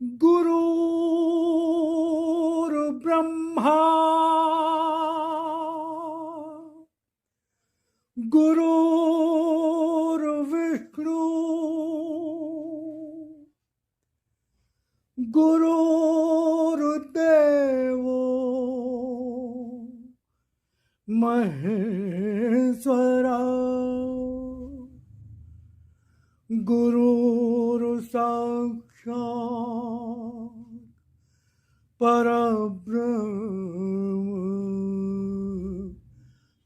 गुरुर्ब्रह्मा गुरुर्विष्णु गुरुर्देवो महेश्वरा गुरुर्साक्षात् परब्रह्म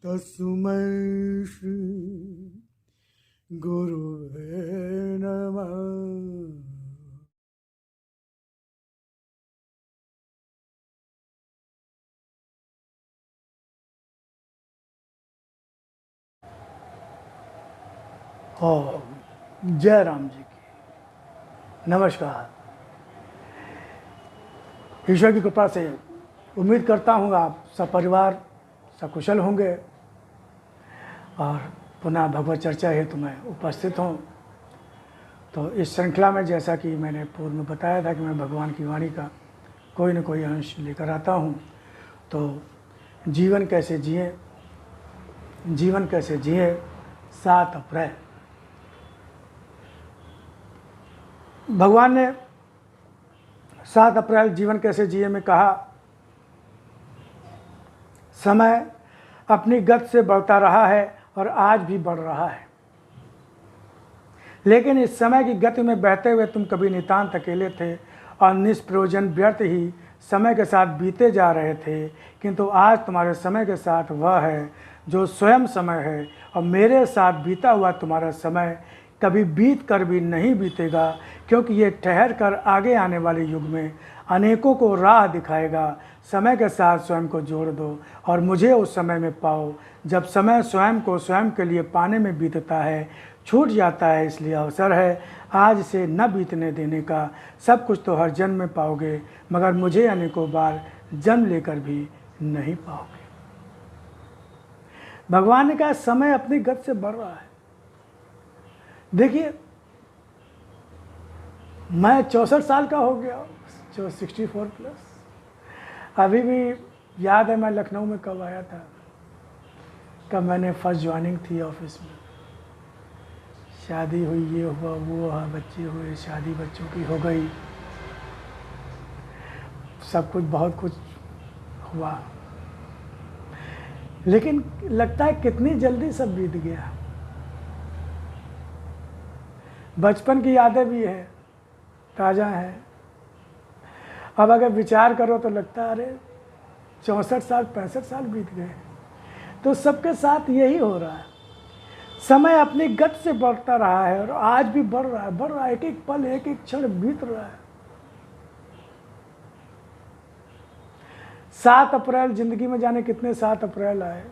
तस्मै श्री गुरुवे नमः। ओम जय राम जी की नमस्कार। ईश्वर की कृपा से उम्मीद करता हूँ आप सपरिवार सकुशल होंगे और पुनः भगवत चर्चा हेतु मैं उपस्थित हूँ। तो इस श्रृंखला में जैसा कि मैंने पूर्व में बताया था कि मैं भगवान की वाणी का कोई न कोई अंश लेकर आता हूँ। तो जीवन कैसे जिए 7 अप्रैल। भगवान ने 7 अप्रैल जीवन कैसे जिए में कहा, समय अपनी गति से बढ़ता रहा है और आज भी बढ़ रहा है, लेकिन इस समय की गति में बहते हुए तुम कभी नितांत अकेले थे और निष्प्रयोजन व्यर्थ ही समय के साथ बीते जा रहे थे। किंतु आज तुम्हारे समय के साथ वह है जो स्वयं समय है, और मेरे साथ बीता हुआ तुम्हारा समय कभी बीत कर भी नहीं बीतेगा, क्योंकि ये ठहर कर आगे आने वाले युग में अनेकों को राह दिखाएगा। समय के साथ स्वयं को जोड़ दो और मुझे उस समय में पाओ जब समय स्वयं को स्वयं के लिए पाने में बीतता है, छूट जाता है। इसलिए अवसर है आज से न बीतने देने का। सब कुछ तो हर जन्म में पाओगे, मगर मुझे अनेकों बार जन्म लेकर भी नहीं पाओगे। भगवान ने कहा समय अपनी गति से बढ़ रहा है। देखिए, मैं 64 साल का हो गया, जो 64 प्लस। अभी भी याद है मैं लखनऊ में कब आया था, कब मैंने फर्स्ट ज्वाइनिंग थी ऑफिस में। शादी हुई, ये हुआ वो हुआ, बच्चे हुए, शादी बच्चों की हो गई, सब कुछ बहुत कुछ हुआ, लेकिन लगता है कितनी जल्दी सब बीत गया। बचपन की यादें भी हैं, ताज़ा हैं। अब अगर विचार करो तो लगता है अरे 64 साल 65 साल बीत गए। तो सबके साथ यही हो रहा है, समय अपनी गति से बढ़ता रहा है और आज भी बढ़ रहा है। एक एक पल एक एक क्षण बीत रहा है। 7 अप्रैल जिंदगी में जाने कितने 7 अप्रैल आए,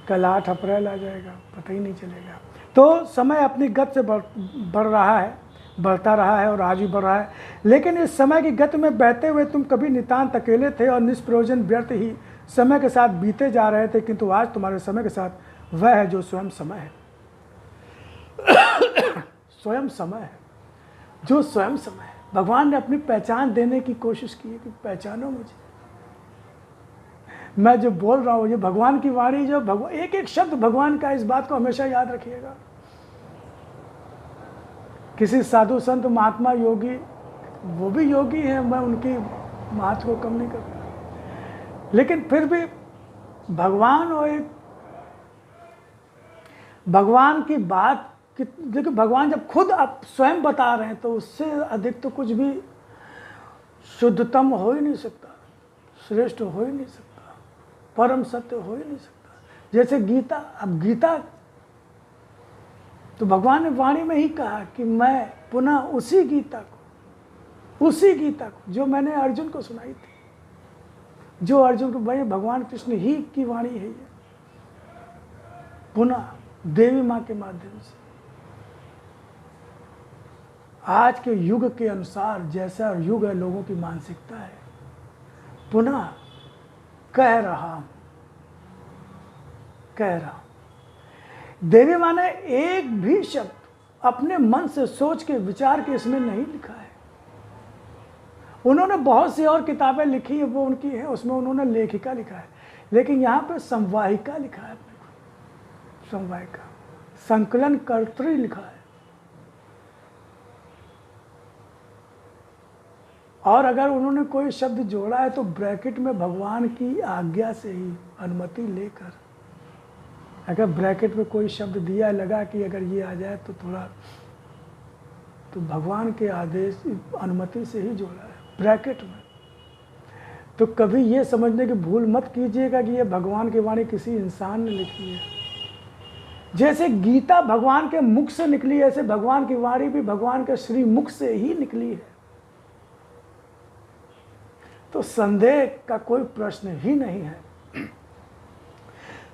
कल 8 अप्रैल आ जाएगा, पता ही नहीं चलेगा। तो समय अपनी गति से बढ़ रहा है, बढ़ता रहा है और आज भी बढ़ रहा है, लेकिन इस समय की गति में बहते हुए तुम कभी नितांत अकेले थे और निष्प्रयोजन व्यर्थ ही समय के साथ बीते जा रहे थे। किंतु आज तुम्हारे समय के साथ वह है जो स्वयं समय है। स्वयं समय है, जो स्वयं समय है। भगवान ने अपनी पहचान देने की कोशिश की है कि पहचानो मुझे। मैं जो बोल रहा हूँ ये भगवान की वाणी, जो भगवान एक एक शब्द भगवान का, इस बात को हमेशा याद रखिएगा। किसी साधु संत महात्मा योगी, वो भी योगी हैं, मैं उनकी महत्व को कम नहीं करता, लेकिन फिर भी भगवान और एक भगवान की बात, देखिए भगवान जब खुद आप स्वयं बता रहे हैं तो उससे अधिक तो कुछ भी शुद्धतम हो ही नहीं सकता, श्रेष्ठ हो ही नहीं सकता, परम सत्य हो ही नहीं सकता। जैसे गीता, अब गीता तो भगवान ने वाणी में ही कहा कि मैं पुनः उसी गीता को जो मैंने अर्जुन को सुनाई थी, जो अर्जुन को, भाई भगवान कृष्ण ही की वाणी है ये, पुनः देवी माँ के माध्यम से आज के युग के अनुसार, जैसा युग है, लोगों की मानसिकता है, पुनः कह रहा हूं। देवी माँ ने एक भी शब्द अपने मन से सोच के विचार के इसमें नहीं लिखा है। उन्होंने बहुत सी और किताबें लिखी हैं, वो उनकी है, उसमें उन्होंने लेखिका लिखा है, लेकिन यहाँ पे संवाहिका लिखा है अपने को, संवाहिका, संकलन कर्त्री लिखा है। और अगर उन्होंने कोई शब्द जोड़ा है तो ब्रैकेट में भगवान की आज्ञा से ही, अनुमति लेकर। अगर ब्रैकेट में कोई शब्द दिया लगा कि अगर ये आ जाए तो थोड़ा, तो भगवान के आदेश, अनुमति से ही जोड़ा है ब्रैकेट में। तो कभी ये समझने की भूल मत कीजिएगा कि ये भगवान की वाणी किसी इंसान ने लिखी है। जैसे गीता भगवान के मुख से निकली, ऐसे भगवान की वाणी भी भगवान के श्री मुख से ही निकली है। तो संदेह का कोई प्रश्न ही नहीं है।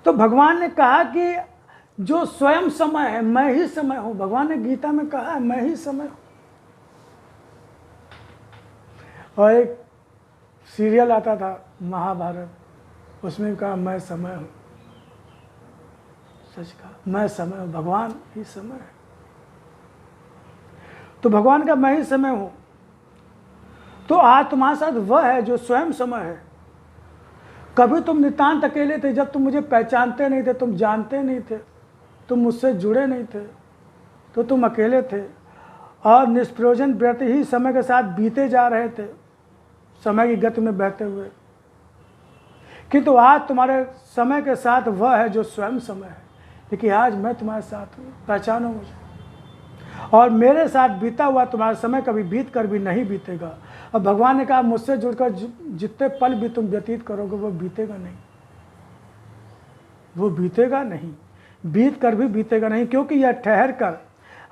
तो भगवान ने कहा कि जो स्वयं समय है, मैं ही समय हूं। भगवान ने गीता में कहा है मैं ही समय हूं। और एक सीरियल आता था महाभारत, उसमें कहा मैं समय हूं। सच कहा, मैं समय हूं, भगवान ही समय है। तो भगवान का मैं ही समय हूं। तो आज तुम्हारे साथ वह है जो स्वयं समय है। कभी तुम नितांत अकेले थे, जब तुम मुझे पहचानते नहीं थे, तुम जानते नहीं थे, तुम मुझसे जुड़े नहीं थे, तो तुम अकेले थे और निष्प्रयोजन व्यर्थ ही समय के साथ बीते जा रहे थे, समय की गति में बहते हुए। किंतु आज तुम्हारे समय के साथ वह है जो स्वयं समय है। लेकिन आज मैं तुम्हारे साथ हूँ, पहचानो मुझे। और मेरे साथ बीता हुआ तुम्हारा समय कभी बीत कर भी नहीं बीतेगा। और भगवान ने कहा मुझसे जुड़कर जितने पल भी तुम व्यतीत करोगे वो बीतेगा नहीं, वो बीतेगा नहीं, बीत कर भी बीतेगा नहीं, क्योंकि यह ठहर कर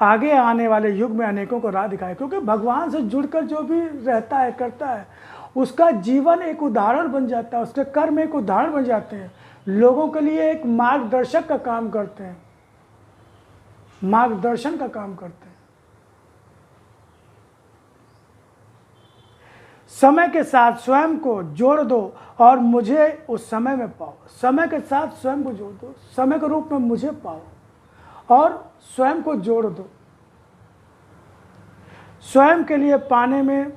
आगे आने वाले युग में अनेकों को राह दिखाए। क्योंकि भगवान से जुड़कर जो भी रहता है, करता है, उसका जीवन एक उदाहरण बन जाता है, उसके कर्म एक उदाहरण बन जाते हैं, लोगों के लिए एक मार्गदर्शक का काम करते हैं, मार्गदर्शन का काम करते हैं। समय के साथ स्वयं को जोड़ दो और मुझे उस समय में पाओ। समय के साथ स्वयं को जोड़ दो, समय के रूप में मुझे पाओ और स्वयं को जोड़ दो। स्वयं के लिए पाने में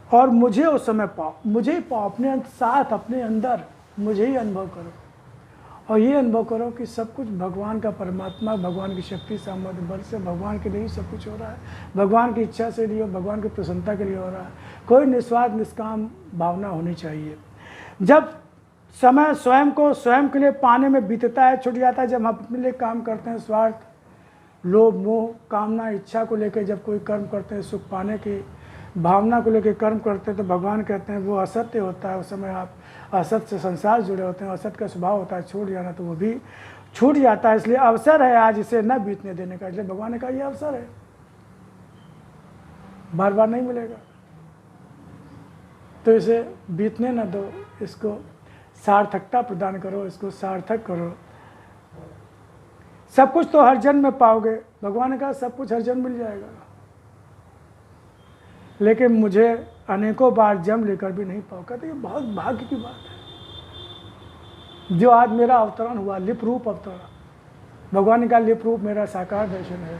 और मुझे उस समय पाओ, मुझे ही पाओ, अपने साथ, अपने अंदर मुझे ही अनुभव करो। और ये अनुभव करो कि सब कुछ भगवान का, परमात्मा, भगवान की शक्ति, सामर्थ्य, बल से, भगवान के लिए ही सब कुछ हो रहा है, भगवान की इच्छा से लिए, भगवान की प्रसन्नता के लिए हो रहा है। कोई निस्वार्थ निष्काम भावना होनी चाहिए। जब समय स्वयं को स्वयं के लिए पाने में बीतता है, छूट जाता है, जब हम अपने लिए काम करते हैं, स्वार्थ, लोभ, मोह, कामना, इच्छा को लेकर जब कोई कर्म करते हैं, सुख पाने की भावना को लेकर कर्म करते हैं, तो भगवान कहते हैं वो असत्य होता है। उस समय आप असत से संसार जुड़े होते हैं, असत का स्वभाव होता है छूट जाना, तो वो भी छूट जाता है। इसलिए अवसर है आज इसे न बीतने देने का। इसलिए भगवान ने कहा ये अवसर है, बार बार नहीं मिलेगा, तो इसे बीतने न दो, इसको सार्थकता प्रदान करो, इसको सार्थक करो। सब कुछ तो हर जन्म में पाओगे। भगवान ने कहा सब कुछ हर जन्म मिल जाएगा, लेकिन मुझे अनेकों बार जन्म लेकर भी नहीं पाओ। कहते ये बहुत भाग्य की बात है जो आज मेरा अवतरण हुआ, लिप रूप अवतरण। भगवान ने कहा लिप रूप मेरा साकार दर्शन है।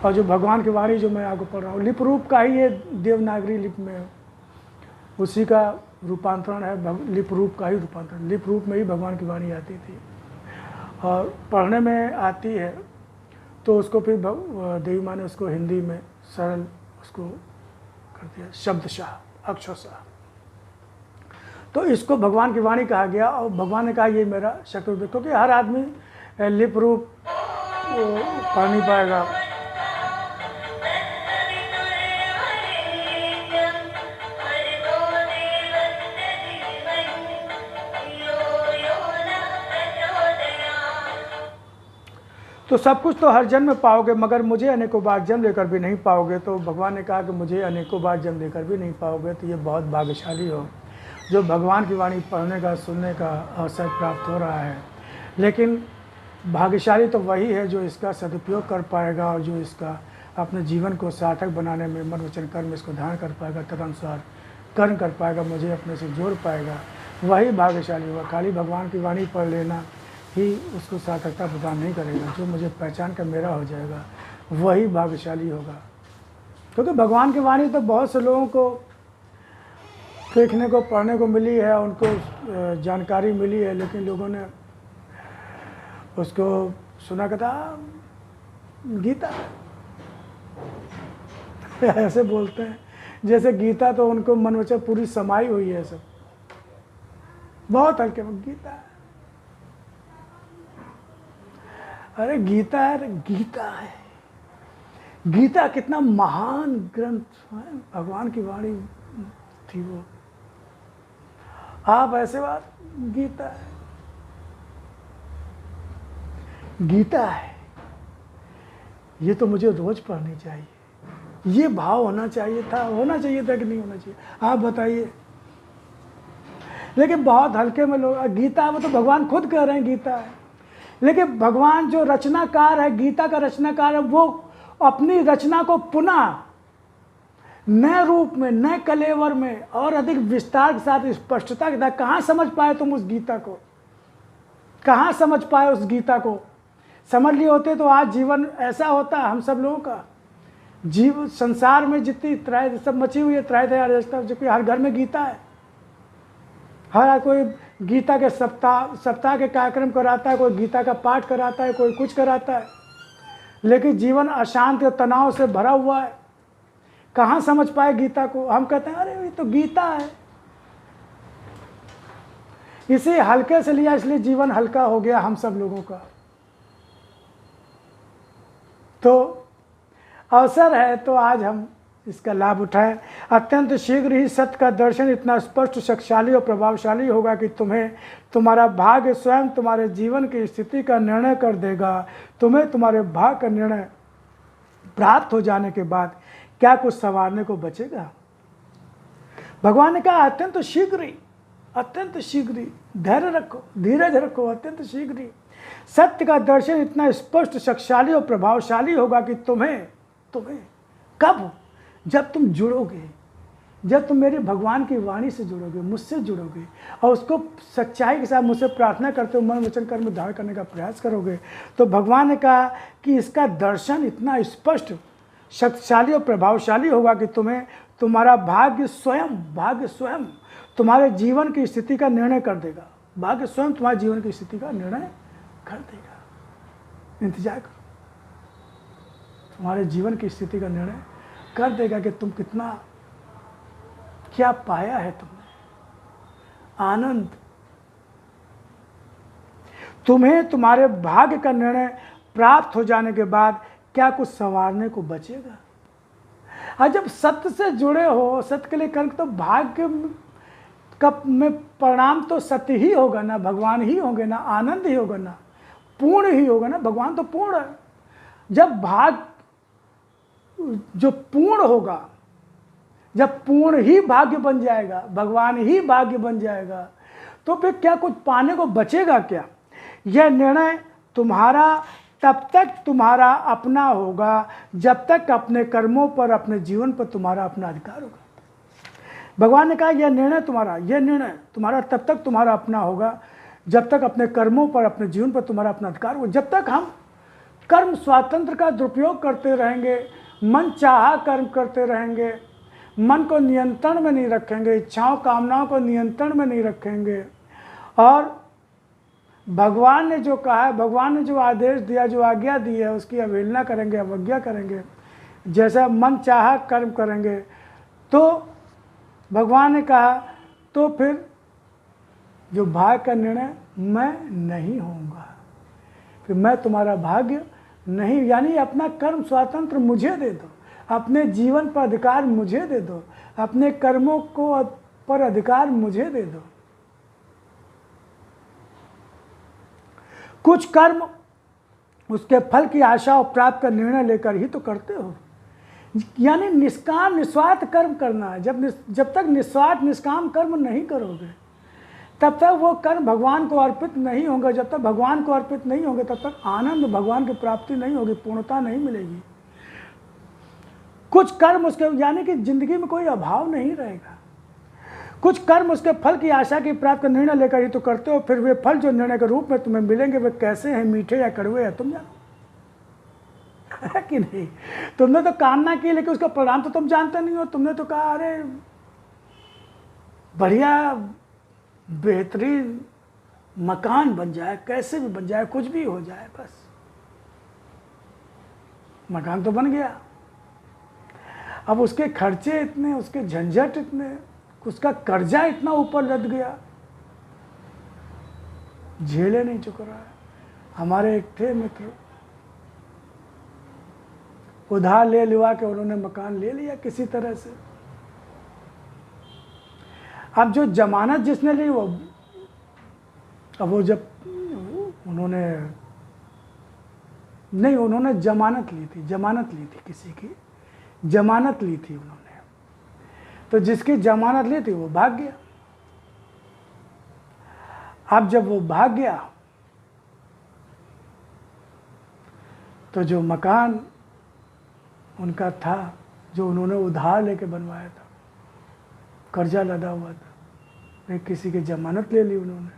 और जो भगवान की वाणी जो मैं आपको पढ़ रहा हूँ, लिप रूप का ही ये देवनागरी लिप में उसी का रूपांतरण है, लिप रूप का ही रूपांतरण। लिप रूप में ही भगवान की वाणी आती थी और पढ़ने में आती है, तो उसको फिर देवी माँ ने उसको हिंदी में सरल उसको कर दिया, शब्दशाह, अक्षरशाह। तो इसको भगवान की वाणी कहा गया। और भगवान ने कहा ये मेरा शक्ति रूप, क्योंकि हर आदमी लिप रूप पढ़ नहीं पाएगा। तो सब कुछ तो हर जन्म में पाओगे, मगर मुझे अनेकों बार जन्म लेकर भी नहीं पाओगे। तो भगवान ने कहा कि मुझे अनेकों बार जन्म लेकर भी नहीं पाओगे, तो ये बहुत भाग्यशाली हो जो भगवान की वाणी पढ़ने का, सुनने का अवसर प्राप्त हो रहा है। लेकिन भाग्यशाली तो वही है जो इसका सदुपयोग कर पाएगा और जो इसका अपने जीवन को सार्थक बनाने में मन वचन कर्म इसको धारण कर पाएगा, तदनुसार कर्म कर पाएगा, मुझे अपने से जोड़ पाएगा, वही भाग्यशाली हुआ। खाली भगवान की वाणी पढ़ लेना ही उसको सार्थकता प्रदान नहीं करेगा। जो मुझे पहचान कर मेरा हो जाएगा वही भाग्यशाली होगा। क्योंकि भगवान की वाणी तो बहुत से लोगों को देखने को पढ़ने को मिली है, उनको जानकारी मिली है, लेकिन लोगों ने उसको सुना कहता गीता ऐसे बोलते हैं जैसे गीता तो उनको मन में पूरी समाई हुई है। सब बहुत हल्के में गीता है। अरे गीता है, गीता है। गीता कितना महान ग्रंथ है, भगवान की वाणी थी वो। आप ऐसे बात, गीता है, गीता है, ये तो मुझे रोज पढ़नी चाहिए। ये भाव होना चाहिए था कि नहीं होना चाहिए, आप बताइए। लेकिन बहुत हल्के में लोग, गीता वो तो भगवान खुद कह रहे हैं गीता है। लेकिन भगवान जो रचनाकार है, गीता का रचनाकार है, वो अपनी रचना को पुनः नए रूप में, नए कलेवर में और अधिक विस्तार के साथ, स्पष्टता के साथ, कहाँ समझ पाए तुम उस गीता को? कहाँ समझ पाए उस गीता को? समझ लिए होते तो आज जीवन ऐसा होता हम सब लोगों का। जीव संसार में जितनी त्राय सब मची हुई है, त्राय जो कि हर घर में गीता है। हर कोई गीता के सप्ताह के कार्यक्रम कराता है, कोई गीता का पाठ कराता है, कोई कुछ कराता है। लेकिन जीवन अशांत और तनाव से भरा हुआ है। कहाँ समझ पाए गीता को? हम कहते हैं अरे ये तो गीता है। इसे हल्के से लिया, इसलिए जीवन हल्का हो गया हम सब लोगों का। तो अवसर है तो आज हम इसका लाभ उठाएं। अत्यंत शीघ्र ही सत्य का दर्शन इतना स्पष्ट, शक्तिशाली और प्रभावशाली होगा कि तुम्हारा भाग्य स्वयं तुम्हारे जीवन की स्थिति का निर्णय कर देगा। तुम्हें तुम्हारे भाग्य का निर्णय प्राप्त हो जाने के बाद क्या कुछ संवारने को बचेगा? भगवान ने कहा अत्यंत शीघ्र ही धैर्य रखो, धीरज रखो, अत्यंत शीघ्र ही सत्य का दर्शन इतना स्पष्ट, शक्तिशाली और प्रभावशाली होगा कि तुम्हें कब? जब तुम जुड़ोगे, जब तुम मेरे भगवान की वाणी से जुड़ोगे, मुझसे जुड़ोगे और उसको सच्चाई के साथ मुझसे प्रार्थना करते हो, मन वचन कर्म धारण करने का प्रयास करोगे, तो भगवान ने कहा कि इसका दर्शन इतना स्पष्ट, शक्तिशाली और प्रभावशाली होगा कि तुम्हारा भाग्य स्वयं तुम्हारे जीवन की स्थिति का निर्णय कर देगा। भाग्य स्वयं तुम्हारे जीवन की स्थिति का निर्णय कर देगा। इंतजार करो, तुम्हारे जीवन की स्थिति का निर्णय कर देगा कि तुम क्या पाया है तुमने। आनंद, तुम्हें तुम्हारे भाग्य का निर्णय प्राप्त हो जाने के बाद क्या कुछ संवारने को बचेगा? और जब सत्य से जुड़े हो, सत्य के लिए कर्म, तो भाग्य में परिणाम तो सत्य ही होगा ना, भगवान ही होंगे ना, आनंद ही होगा ना, पूर्ण ही होगा ना। भगवान तो पूर्ण है। जब भाग्य जो पूर्ण होगा, जब पूर्ण ही भाग्य बन जाएगा, भगवान ही भाग्य बन जाएगा, तो फिर क्या कुछ पाने को बचेगा क्या? यह निर्णय तब तक तुम्हारा अपना होगा जब तक अपने कर्मों पर, अपने जीवन पर तुम्हारा अपना अधिकार होगा। भगवान ने कहा यह निर्णय तुम्हारा तब तक तुम्हारा अपना होगा जब तक अपने कर्मों पर, अपने जीवन पर तुम्हारा अपना अधिकार होगा। जब तक हम कर्म स्वातंत्र का दुरुपयोग करते रहेंगे, मन चाहा कर्म करते रहेंगे, मन को नियंत्रण में नहीं रखेंगे, इच्छाओं कामनाओं को नियंत्रण में नहीं रखेंगे, और भगवान ने जो कहा है, भगवान ने जो आदेश दिया, जो आज्ञा दी है, उसकी अवहेलना करेंगे, अवज्ञा करेंगे, जैसा मन चाहा कर्म करेंगे, तो भगवान ने कहा तो फिर जो भाग्य का निर्णय मैं नहीं होऊंगा, फिर मैं तुम्हारा भाग्य नहीं, यानी अपना कर्म स्वातंत्र मुझे दे दो, अपने जीवन पर अधिकार मुझे दे दो, अपने कर्मों को पर अधिकार मुझे दे दो। कुछ कर्म उसके फल की आशा और प्राप्त का निर्णय लेकर ही तो करते हो, यानी निष्काम निस्वार्थ कर्म करना है। जब तक निस्वार्थ निष्काम कर्म नहीं करोगे, तब तक वो कर्म भगवान को अर्पित नहीं होंगे। जब तक भगवान को अर्पित नहीं होंगे, तब तक आनंद, भगवान की प्राप्ति नहीं होगी, पूर्णता नहीं मिलेगी। कुछ कर्म उसके, यानी कि जिंदगी में कोई अभाव नहीं रहेगा। कुछ कर्म उसके फल की आशा की प्राप्त का निर्णय लेकर ही तो करते हो, फिर वे फल जो निर्णय के रूप में तुम्हें मिलेंगे वे कैसे हैं, मीठे या कड़वे हैं, तुम जानो है कि नहीं। तुमने तो कामना की लेकिन उसका परिणाम तो तुम जानते नहीं हो। तुमने तो कहा अरे बढ़िया बेहतरीन मकान बन जाए, कैसे भी बन जाए, कुछ भी हो जाए, बस मकान तो बन गया। अब उसके खर्चे इतने, उसके झंझट इतने, उसका कर्जा इतना ऊपर लद गया, झेले नहीं चुक रहा है। हमारे एक थे मित्र, उधार ले लिवा के उन्होंने मकान ले लिया किसी तरह से। अब जो जमानत जिसने ली वो, अब वो जब उन्होंने नहीं, उन्होंने जमानत ली थी किसी की, जमानत ली थी उन्होंने, तो जिसकी जमानत ली थी वो भाग गया। अब जब वो भाग गया तो जो मकान उनका था, जो उन्होंने उधार लेके बनवाया था, कर्जा लदा हुआ था, एक किसी की जमानत ले ली उन्होंने,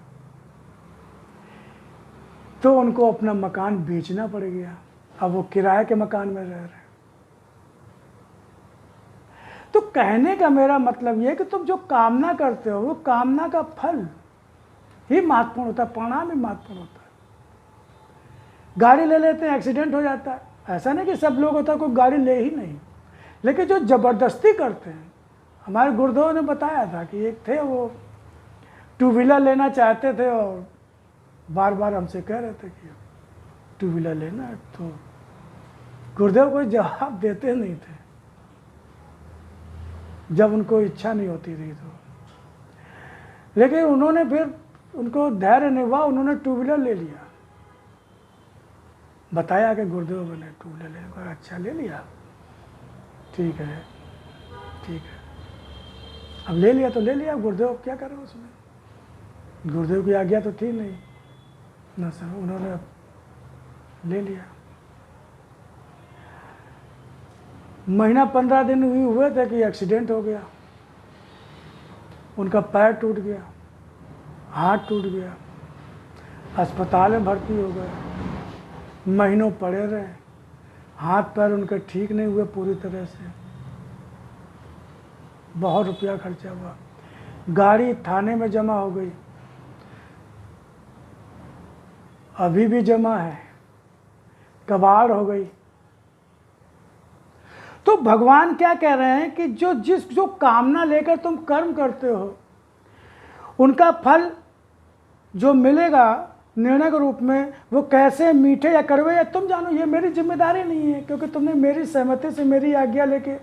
तो उनको अपना मकान बेचना पड़ गया। अब वो किराए के मकान में रह रहे। तो कहने का मेरा मतलब ये है कि तुम जो कामना करते हो वो कामना का फल ही महत्वपूर्ण होता है, परिणाम ही महत्वपूर्ण होता है। गाड़ी ले लेते हैं, एक्सीडेंट हो जाता है, ऐसा नहीं कि सब लोग होता है कोई गाड़ी ले ही नहीं, लेकिन जो ज़बरदस्ती करते हैं, हमारे गुरुदेव ने बताया था कि एक थे वो 2 व्हीलर लेना चाहते थे और बार बार हमसे कह रहे थे कि 2 व्हीलर लेना है, तो गुरुदेव कोई जवाब देते नहीं थे जब उनको इच्छा नहीं होती थी तो। लेकिन उन्होंने फिर, उनको धैर्य नहीं हुआ, उन्होंने 2 व्हीलर ले लिया। बताया कि गुरुदेव ने 2 व्हीलर ले लिया। अच्छा ले लिया, ठीक है ठीक है, अब ले लिया तो ले लिया, गुरुदेव क्या करें उसमें, गुरुदेव की आज्ञा तो थी नहीं ना सर, उन्होंने ले लिया। महीना 15 दिन हुए थे कि एक्सीडेंट हो गया, उनका पैर टूट गया, हाथ टूट गया, अस्पताल में भर्ती हो गए, महीनों पड़े रहे, हाथ पैर उनके ठीक नहीं हुए पूरी तरह से, बहुत रुपया खर्चा हुआ, गाड़ी थाने में जमा हो गई, अभी भी जमा है, कबाड़ हो गई। तो भगवान क्या कह रहे हैं कि जो कामना लेकर तुम कर्म करते हो उनका फल जो मिलेगा निर्णय के रूप में वो कैसे मीठे या कड़वे या तुम जानो, ये मेरी जिम्मेदारी नहीं है, क्योंकि तुमने मेरी सहमति से मेरी आज्ञा लेके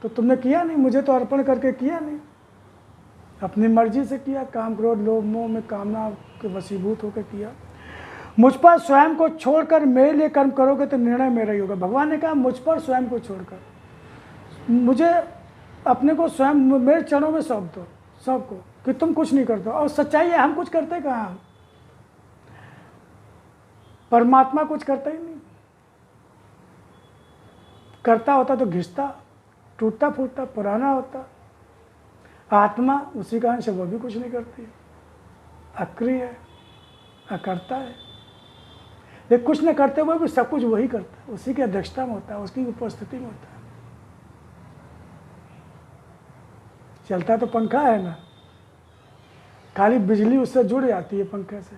तो तुमने किया नहीं, मुझे तो अर्पण करके किया नहीं, अपनी मर्जी से किया, काम क्रोध लोभ मोह में कामना के वशीभूत होकर किया। मुझ पर स्वयं को छोड़कर मेरे लिए कर्म करोगे तो निर्णय मेरा ही होगा। भगवान ने कहा मुझ पर स्वयं को छोड़कर, मुझे अपने को स्वयं मेरे चरणों में सौंप दो सबको, कि तुम कुछ नहीं करते। और सच्चाई है हम कुछ करते कहाँ, परमात्मा कुछ करता ही नहीं, करता होता तो घिसता, टूटता फूटता, पुराना होता। आत्मा उसी का अंश, वो भी कुछ नहीं करती, अक्रिय है, अकर्ता है, लेकिन कुछ न करते हुए भी सब कुछ वही करता है, उसी की अध्यक्षता में होता है, उसकी उपस्थिति में होता है। चलता तो पंखा है ना, खाली बिजली उससे जुड़ जाती है पंखे से,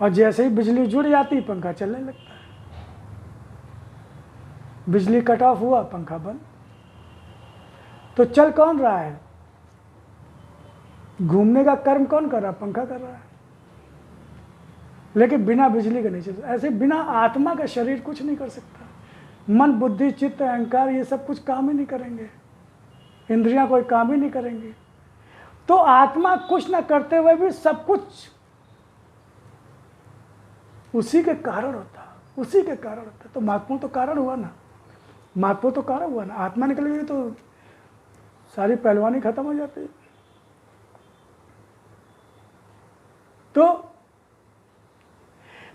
और जैसे ही बिजली जुड़ जाती है पंखा चलने लगता है। बिजली कट ऑफ हुआ, पंखा बंद। तो चल कौन रहा है, घूमने का कर्म कौन कर रहा है, पंखा कर रहा है, लेकिन बिना बिजली के नहीं चलता। ऐसे बिना आत्मा का शरीर कुछ नहीं कर सकता। मन बुद्धि चित्त अहंकार ये सब कुछ काम ही नहीं करेंगे, इंद्रियां कोई काम ही नहीं करेंगी। तो आत्मा कुछ ना करते हुए भी सब कुछ उसी के कारण होता, उसी के कारण होता। तो महत्वपूर्ण तो कारण हुआ ना, महत्वपूर्ण तो कारण हुआ ना। आत्मा निकल गई तो सारी पहलवानी खत्म हो जाती।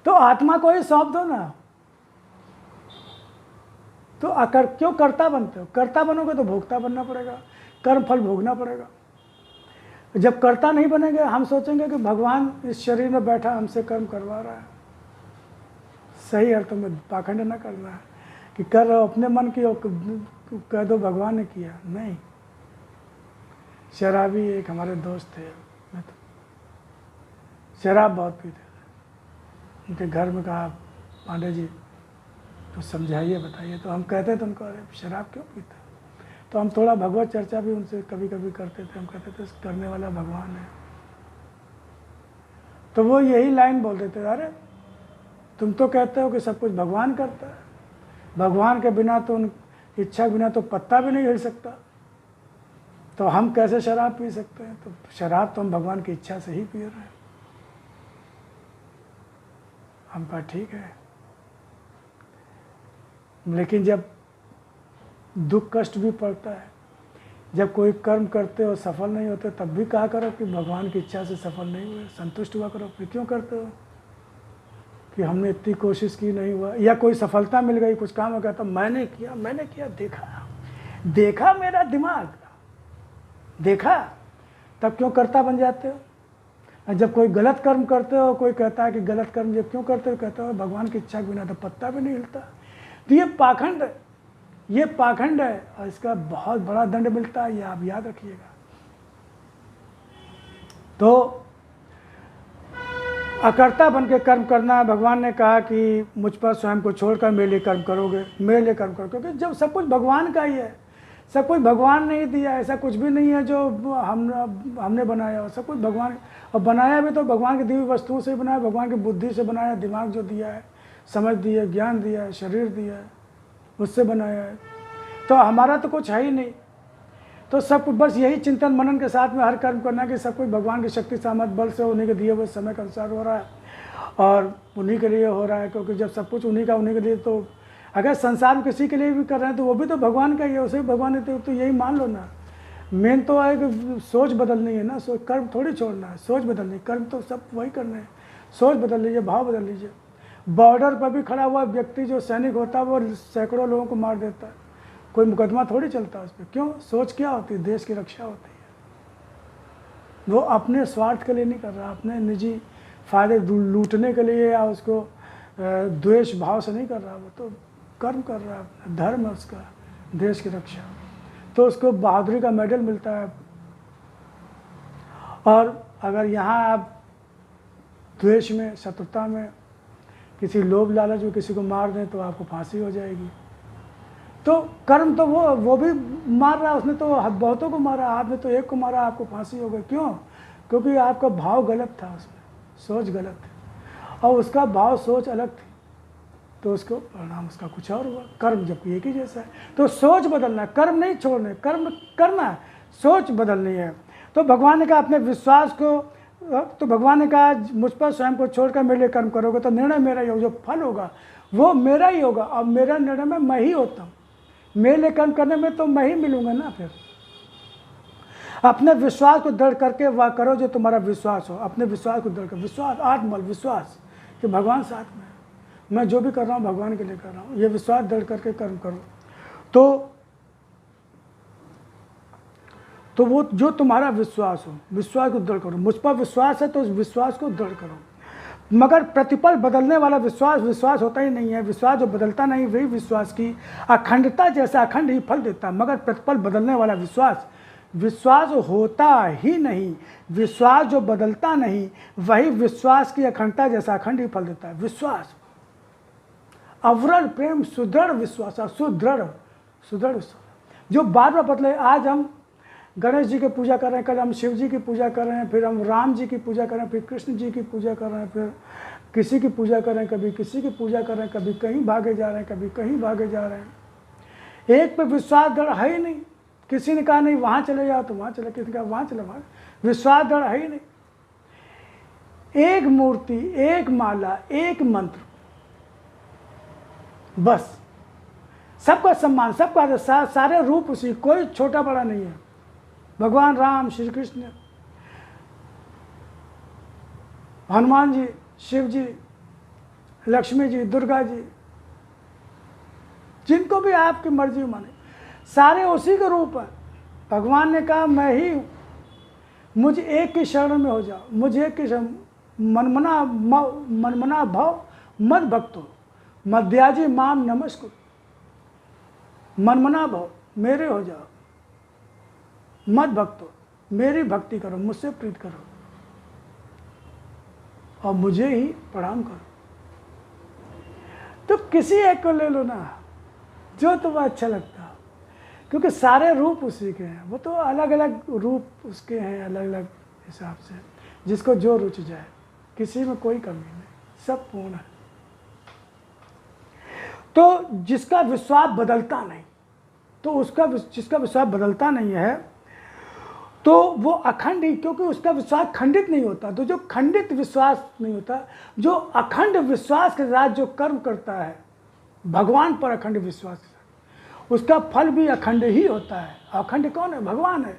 तो आत्मा को ही सौंप दो ना। तो क्यों कर्ता बनते हो, कर्ता बनोगे तो भोक्ता बनना पड़ेगा, कर्म फल भोगना पड़ेगा। जब कर्ता नहीं बनेंगे, हम सोचेंगे कि भगवान इस शरीर में बैठा हमसे कर्म करवा रहा है। सही अर्थ में पाखंड न करना है कि कर रहे हो अपने मन की और कह दो भगवान ने किया। नहीं। शराबी एक हमारे दोस्त थे, मैं तो शराब बहुत पीते थे। उनके घर में कहा, पांडे जी तो समझाइए, बताइए। तो हम कहते थे उनको, अरे शराब क्यों पीते? तो हम थोड़ा भगवत चर्चा भी उनसे कभी कभी करते थे। हम कहते थे करने वाला भगवान है। तो वो यही लाइन बोल देते, अरे तुम तो कहते हो कि सब कुछ भगवान करता है, भगवान के बिना तो, उन इच्छा के बिना तो पत्ता भी नहीं हिल सकता, तो हम कैसे शराब पी सकते हैं? तो शराब तो हम भगवान की इच्छा से ही पी रहे हैं। हम कहा ठीक है, लेकिन जब दुख कष्ट भी पड़ता है, जब कोई कर्म करते हो सफल नहीं होते, तब भी कहा करो कि भगवान की इच्छा से सफल नहीं हुए, संतुष्ट हुआ करो। फिर क्यों करते हो कि हमने इतनी कोशिश की नहीं हुआ, या कोई सफलता मिल गई, कुछ काम हो गया तो मैंने किया, देखा मेरा दिमाग देखा, तब क्यों कर्ता बन जाते हो? जब कोई गलत कर्म करते हो, कोई कहता है कि गलत कर्म जब क्यों करते हो, कहते हो भगवान की इच्छा के बिना तो पत्ता भी नहीं हिलता। तो ये पाखंड है और इसका बहुत बड़ा दंड मिलता है, ये आप याद रखिएगा। तो अकर्ता बन के कर्म करना, भगवान ने कहा कि मुझ पर स्वयं को छोड़कर मेरे लिए कर्म करोगे, मेरे लिए कर्म करोगे, क्योंकि जब सब कुछ भगवान का ही है, सब कुछ भगवान ने ही दिया, ऐसा कुछ भी नहीं है जो हमने बनाया हो, सब कुछ भगवान। और बनाया भी तो भगवान की दी हुई वस्तुओं से ही बनाया, भगवान की बुद्धि से बनाया, दिमाग जो दिया है, समझ दी है, ज्ञान दिया है, शरीर दिया है, उससे बनाया है। तो हमारा तो कुछ है ही नहीं। तो सब कुछ बस यही चिंतन मनन के साथ में हर कर्म करना कि सब कुछ भगवान की शक्ति सामर्थ बल से उन्हीं के दिए हुए समय के अनुसार हो रहा है और उन्हीं के लिए हो रहा है। क्योंकि जब सब कुछ उन्हीं का, उन्हीं के लिए, तो अगर संसार में किसी के लिए भी कर रहे हैं तो वो भी तो भगवान का ही है, उसे भी भगवान ने तो यही मान लो ना। मेन तो है कि सोच बदलनी है ना, सोच, कर्म थोड़ी छोड़ना है, सोच बदलनी। कर्म तो सब वही करने हैं, सोच बदल लीजिए, भाव बदल लीजिए। बॉर्डर पर भी खड़ा हुआ व्यक्ति जो सैनिक होता है वो सैकड़ों लोगों को मार देता है, कोई मुकदमा थोड़ी चलता है उस पर। क्यों? सोच क्या होती है? देश की रक्षा होती है। वो अपने स्वार्थ के लिए नहीं कर रहा, अपने निजी फायदे लूटने के लिए या उसको द्वेष भाव से नहीं कर रहा, वो तो कर्म कर रहा है, अपना धर्म है उसका, देश की रक्षा। तो उसको बहादुरी का मेडल मिलता है। और अगर यहाँ आप द्वेष में, शत्रुता में, किसी लोभ लालच में किसी को मार दें तो आपको फांसी हो जाएगी। तो कर्म तो वो भी मार रहा है, उसने तो बहुतों को मारा, आपने तो एक को मारा, आपको फांसी हो गई। क्यों? क्योंकि आपका भाव गलत था, उसमें सोच गलत थी, और उसका भाव सोच अलग थी, तो उसको परिणाम उसका कुछ और हुआ। कर्म जबकि एक ही जैसा है। तो सोच बदलना है, कर्म नहीं छोड़ने, कर्म करना है, सोच बदलनी है। तो भगवान ने कहा अपने विश्वास को, तो भगवान ने कहा मुझ पर स्वयं को छोड़कर मेरे लिए कर्म करोगे तो निर्णय मेरा ही होगा, जो फल होगा वो मेरा ही होगा, और मेरा निर्णय में मैं ही होता हूँ। मेरे लिए कर्म करने में तो मैं ही मिलूंगा ना। फिर अपने विश्वास को दृढ़ करके वह करो जो तुम्हारा विश्वास हो। अपने विश्वास को दृढ़ कर, विश्वास, आत्मबल, विश्वास कि भगवान साथ में है, मैं जो भी कर रहा हूँ भगवान के लिए कर रहा हूँ, ये विश्वास दृढ़ करके कर्म करो। तो वो जो तुम्हारा विश्वास हो, विश्वास को दृढ़ करो। मुझ पर विश्वास है तो उस विश्वास को दृढ़ करो। मगर प्रतिपल बदलने वाला विश्वास होता ही नहीं है। विश्वास जो बदलता नहीं, वही विश्वास की अखंडता जैसा अखंड ही फल देता है। मगर प्रतिपल बदलने वाला विश्वास होता ही नहीं। विश्वास जो बदलता नहीं, वही विश्वास की अखंडता जैसा अखंड ही फल देता है। विश्वास, अविरल प्रेम, सुदृढ़ विश्वास, सुदृढ़ विश्वास जो बार बार बदले। आज हम गणेश जी की पूजा कर रहे हैं, कल हम शिव जी की पूजा कर रहे हैं, फिर हम राम जी की पूजा कर रहे हैं, फिर कृष्ण जी की पूजा कर रहे हैं, फिर किसी की पूजा कर रहे हैं, कभी किसी की पूजा कर रहे हैं, कभी कहीं भागे जा रहे हैं, कभी कहीं भागे जा रहे हैं। एक पे विश्वास दृढ़ है ही नहीं। किसी ने कहा नहीं वहाँ चले जाओ तो वहाँ चले, किसी ने कहा वहाँ चले वहाँ, विश्वास दृढ़ है ही नहीं। एक मूर्ति, एक माला, एक मंत्र, बस सबका सम्मान, सबका सारे रूप उसी, कोई छोटा बड़ा नहीं है। भगवान राम, श्री कृष्ण, हनुमान जी, शिव जी, लक्ष्मी जी, दुर्गा जी, जिनको भी आपकी मर्जी माने, सारे उसी के रूप है। भगवान ने कहा मैं ही हूँ, मुझ एक की शरण में हो जाओ, मुझे एक की शरण, मनमना भव मद भक्तो मध्याजी माम नमस्कुर। मनमना भव, मेरे हो जाओ, मद भक्तो, मेरी भक्ति करो, मुझसे प्रीत करो और मुझे ही प्रणाम करो। तो किसी एक को ले लो ना, जो तुम्हें अच्छा लगता हो, क्योंकि सारे रूप उसी के हैं। वो तो अलग अलग रूप उसके हैं, अलग अलग हिसाब से, जिसको जो रुच जाए, किसी में कोई कमी नहीं, सब पूर्ण है। तो जिसका विश्वास बदलता नहीं, तो उसका जिसका विश्वास बदलता नहीं है, तो वो अखंड ही, क्योंकि उसका विश्वास खंडित नहीं होता। तो जो खंडित विश्वास नहीं होता, जो अखंड विश्वास के साथ जो कर्म करता है, भगवान पर अखंड विश्वास के साथ, उसका फल भी अखंड ही होता है। अखंड कौन है? भगवान है,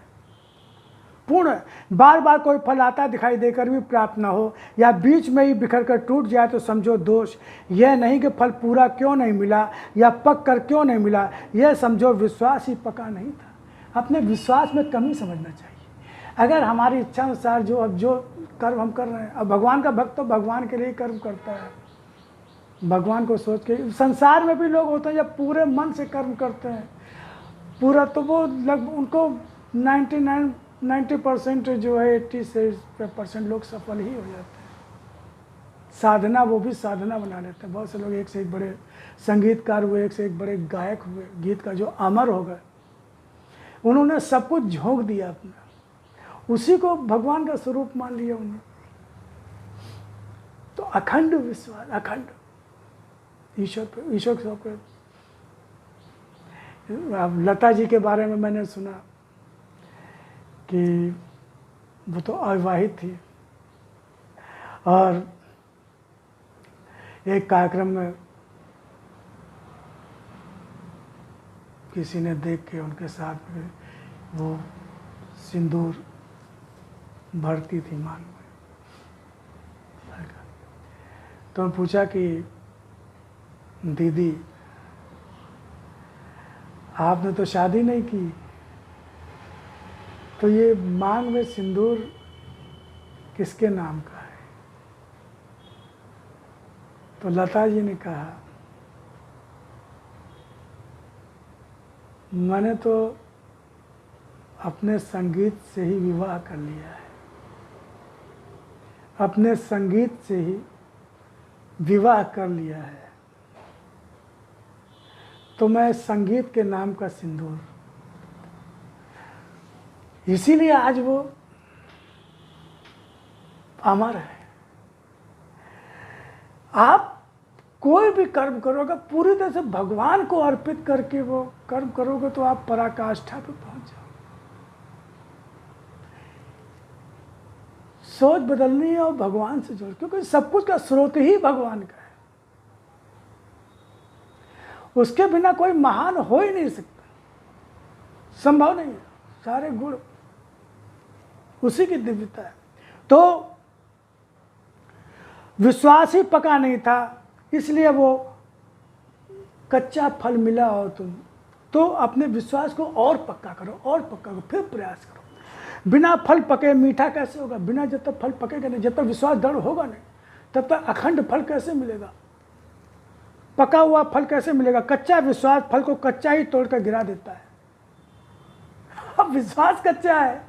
पूर्ण है। बार बार कोई फल आता दिखाई देकर भी प्राप्त न हो, या बीच में ही बिखर कर टूट जाए तो समझो दोष। यह नहीं कि फल पूरा क्यों नहीं मिला या पक कर क्यों नहीं मिला, यह समझो विश्वास ही पका नहीं था। अपने विश्वास में कमी समझना चाहिए। अगर हमारी इच्छा अनुसार जो कर्म हम कर रहे हैं, अब भगवान का भक्त तो भगवान के लिए कर्म करता है, भगवान को सोच के। संसार में भी लोग होते हैं जब पूरे मन से कर्म करते हैं पूरा, तो वो उनको 90% जो है 80% लोग सफल ही हो जाते हैं। साधना, वो भी साधना बना लेते हैं। बहुत से लोग एक से एक बड़े संगीतकार हुए, एक से एक बड़े गायक हुए, गीत का जो अमर हो गए। उन्होंने सब कुछ झोंक दिया अपना, उसी को भगवान का स्वरूप मान लिया उन्होंने। तो अखंड विश्वास, अखंड ईश्वर पे, ईश्वर के पे। अब लता जी के बारे में मैंने सुना कि वो तो अविवाहित थी, और एक कार्यक्रम में किसी ने देख के उनके साथ में वो सिंदूर भरती थी मांग में। तो मैं पूछा कि दीदी, आपने तो शादी नहीं की, तो ये मांग में सिंदूर किसके नाम का है? तो लता जी ने कहा, मैंने तो अपने संगीत से ही विवाह कर लिया है, अपने संगीत से ही विवाह कर लिया है, तो मैं संगीत के नाम का सिंदूर। इसीलिए आज वो अमर है। आप कोई भी कर्म करोगे पूरी तरह से भगवान को अर्पित करके वो कर्म करोगे, तो आप पराकाष्ठा पे पहुंच जाओ। सोच बदलनी है और भगवान से जोड़, क्योंकि सब कुछ का स्रोत ही भगवान का है। उसके बिना कोई महान हो ही नहीं सकता, संभव नहीं है। सारे गुण उसी की दिव्यता है। तो विश्वास ही पका नहीं था, इसलिए वो कच्चा फल मिला हो तुम तो अपने विश्वास को और पक्का करो, और पक्का करो, फिर प्रयास करो। बिना फल पके मीठा कैसे होगा? बिना जब तक फल पकेगा नहीं, जब तक विश्वास दृढ़ होगा नहीं, तब तक अखंड फल कैसे मिलेगा? पका हुआ फल कैसे मिलेगा? कच्चा विश्वास फल को कच्चा ही तोड़कर गिरा देता है। अब विश्वास कच्चा है,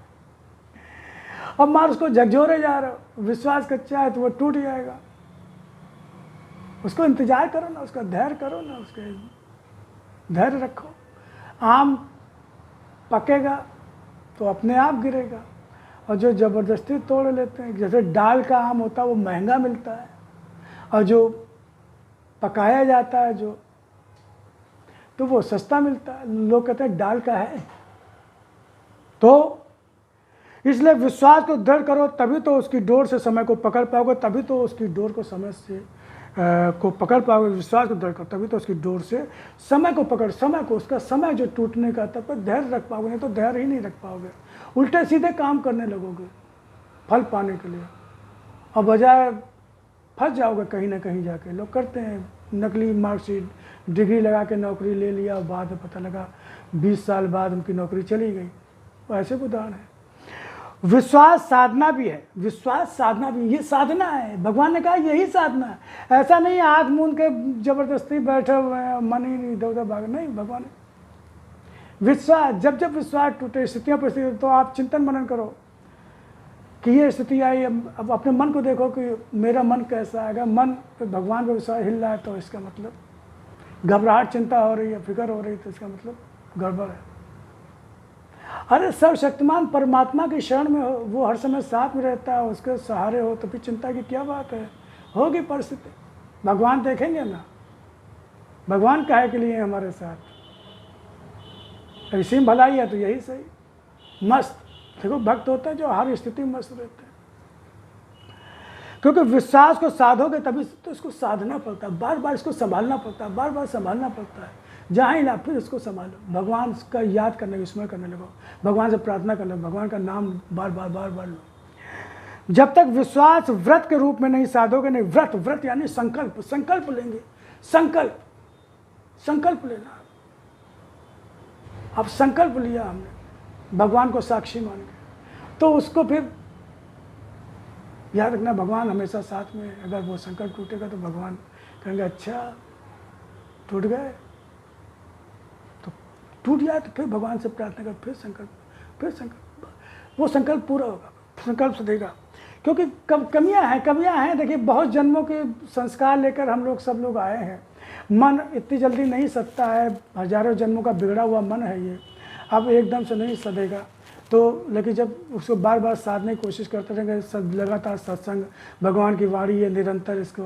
अब मार उसको झकझोरे जा रहे हो। विश्वास कच्चा है तो वो टूट जाएगा। उसको इंतजार करो ना, उसका धैर्य करो ना, उसके धैर्य रखो। आम पकेगा तो अपने आप गिरेगा, और जो ज़बरदस्ती तोड़ लेते हैं, जैसे डाल का आम होता है वो महंगा मिलता है, और जो पकाया जाता है जो, तो वो सस्ता मिलता है। लोग कहते हैं डाल का है। तो इसलिए विश्वास को दृढ़ करो, तभी तो उसकी डोर से समय को पकड़ पाओगे, तभी तो उसकी डोर को समय से को पकड़ पाओगे। विश्वास को दृढ़ करो, तभी तो उसकी डोर से समय को पकड़, समय को, उसका समय जो टूटने का, तब तक धैर्य रख पाओगे, नहीं तो धैर्य ही नहीं रख पाओगे। उल्टे सीधे काम करने लगोगे फल पाने के लिए, और बजाय फंस जाओगे कहीं ना कहीं जाके। लोग करते हैं नकली मार्कशीट, डिग्री लगा के नौकरी ले लिया, और बाद में पता लगा 20 साल बाद उनकी नौकरी चली गई। ऐसे उदाहरण है। विश्वास साधना भी है, विश्वास साधना भी, ये साधना है। भगवान ने कहा यही साधना है। ऐसा नहीं आँख मूंद के जबरदस्ती बैठे हुए हैं, मन ही नहीं इधर उधर भाग, नहीं। भगवान विश्वास, जब जब विश्वास टूटे, स्थितियों परिस्थिति, तो आप चिंतन मनन करो कि ये स्थिति आई। अब अपने मन को देखो कि मेरा मन कैसा है। अगर मन पे भगवान का विश्वास हिल रहा है तो इसका मतलब घबराहट, चिंता हो रही है, फिक्र हो रही है, तो इसका मतलब गड़बड़ है। अरे सर्वशक्तिमान परमात्मा की शरण में हो, वो हर समय साथ में रहता है, उसके सहारे हो, तो फिर चिंता की क्या बात है। होगी परिस्थिति, भगवान देखेंगे ना। भगवान काहे के लिए है हमारे साथ। इसी में भलाई है तो यही सही। मस्त देखो, भक्त होता है जो हर स्थिति में मस्त रहते हैं, क्योंकि विश्वास को साधोगे तभी तो इसको साधना पड़ता है, बार बार इसको संभालना पड़ता है, बार बार संभालना पड़ता है। जहाँ ही ना फिर इसको संभालो, भगवान का याद करने की, स्मरण करने लगो, भगवान से प्रार्थना कर लो, भगवान का नाम बार बार बार बार लो। जब तक विश्वास व्रत के रूप में नहीं साधोगे, नहीं। व्रत, व्रत यानी संकल्प, संकल्प लेंगे, संकल्प, संकल्प लेना। अब संकल्प लिया हमने भगवान को साक्षी मान के, तो उसको फिर याद रखना, भगवान हमेशा साथ में है। अगर वो संकल्प टूटेगा तो भगवान कहेंगे अच्छा टूट गए, तो टूट जाए तो फिर भगवान से प्रार्थना कर, फिर संकल्प, वो संकल्प पूरा होगा, संकल्प से देगा। क्योंकि कमियां हैं। देखिए, बहुत जन्मों के संस्कार लेकर हम लोग, सब लोग आए हैं। मन इतनी जल्दी नहीं सधता है, हजारों जन्मों का बिगड़ा हुआ मन है ये, अब एकदम से नहीं सधेगा। तो लेकिन जब उसको बार बार साधने की कोशिश करते रहेंगे, लगातार सत्संग, भगवान की वाणी है, निरंतर इसको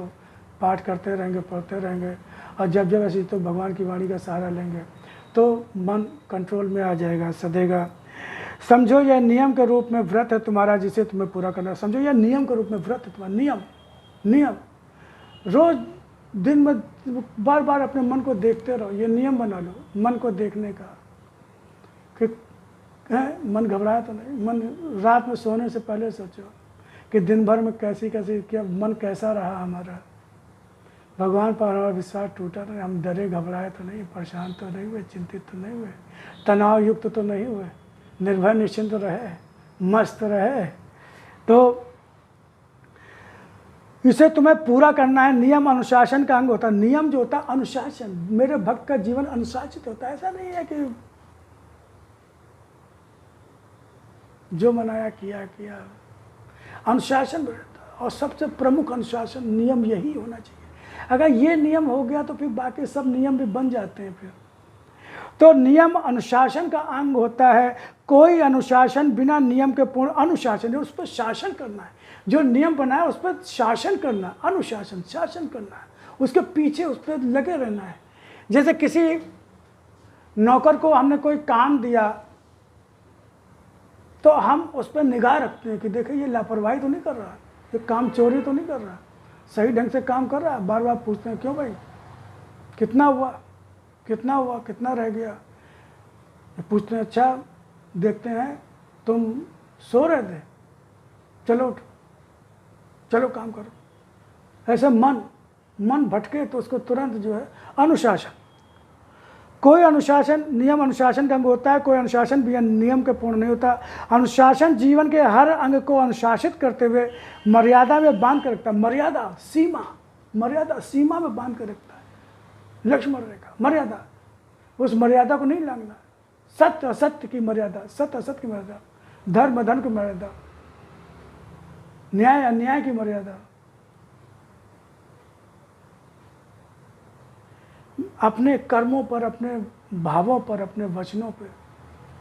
पाठ करते रहेंगे, पढ़ते रहेंगे, और जब जब ऐसी तो भगवान की वाणी का सहारा लेंगे, तो मन कंट्रोल में आ जाएगा, सधेगा। समझो यह नियम के रूप में व्रत है तुम्हारा, जिसे तुम्हें पूरा करना। समझो यह नियम के रूप में व्रत है तुम्हारा, नियम। रोज दिन में बार बार अपने मन को देखते रहो, ये नियम बना लो मन को देखने का, कि मन घबराया तो नहीं। मन रात में सोने से पहले सोचो कि दिन भर में कैसी क्या मन कैसा रहा हमारा। भगवान पर हमारा विश्वास टूटा नहीं, हम डरे घबराए तो नहीं, परेशान तो नहीं हुए, चिंतित तो नहीं हुए, तनाव युक्त तो नहीं हुए, निर्भय निश्चिंत रहे, मस्त रहे। तो इसे तुम्हें पूरा करना है। नियम अनुशासन का अंग होता है। नियम जो होता है अनुशासन, मेरे भक्त का जीवन अनुशासित होता है। ऐसा नहीं है कि जो मनाया किया। अनुशासन में रहता है, और सबसे प्रमुख अनुशासन नियम यही होना चाहिए। अगर ये नियम हो गया तो फिर बाकी सब नियम भी बन जाते हैं फिर। तो नियम अनुशासन का अंग होता है। कोई अनुशासन बिना नियम के पूर्ण अनुशासन है, उस पर शासन करना है। जो नियम बनाया उस पर शासन करना, अनुशासन, शासन करना है, उसके पीछे उस पर लगे रहना है। जैसे किसी नौकर को हमने कोई काम दिया तो हम उस पर निगाह रखते हैं कि देखिए ये लापरवाही तो नहीं कर रहा, ये काम चोरी तो नहीं कर रहा, सही ढंग से काम कर रहा है। बार बार पूछते हैं क्यों भाई, कितना हुआ, कितना रह गया। पूछते हैं अच्छा देखते हैं तुम सो रहे थे, चलो उठो, चलो काम करो। ऐसे मन भटके तो उसको तुरंत जो है अनुशासन। कोई अनुशासन, नियम अनुशासन का अंग होता है। कोई अनुशासन बिना नियम के पूर्ण नहीं होता। अनुशासन जीवन के हर अंग को अनुशासित करते हुए मर्यादा में बांध कर रखता है। मर्यादा, सीमा में बांध कर रखता है। लक्ष्मण रेखा, मर्यादा, उस मर्यादा को नहीं लांघना। सत्य असत्य की मर्यादा, सत्य असत्य की मर्यादा, धर्म अधर्म की मर्यादा, न्याय अन्याय की मर्यादा। अपने कर्मों पर, अपने भावों पर, अपने वचनों पर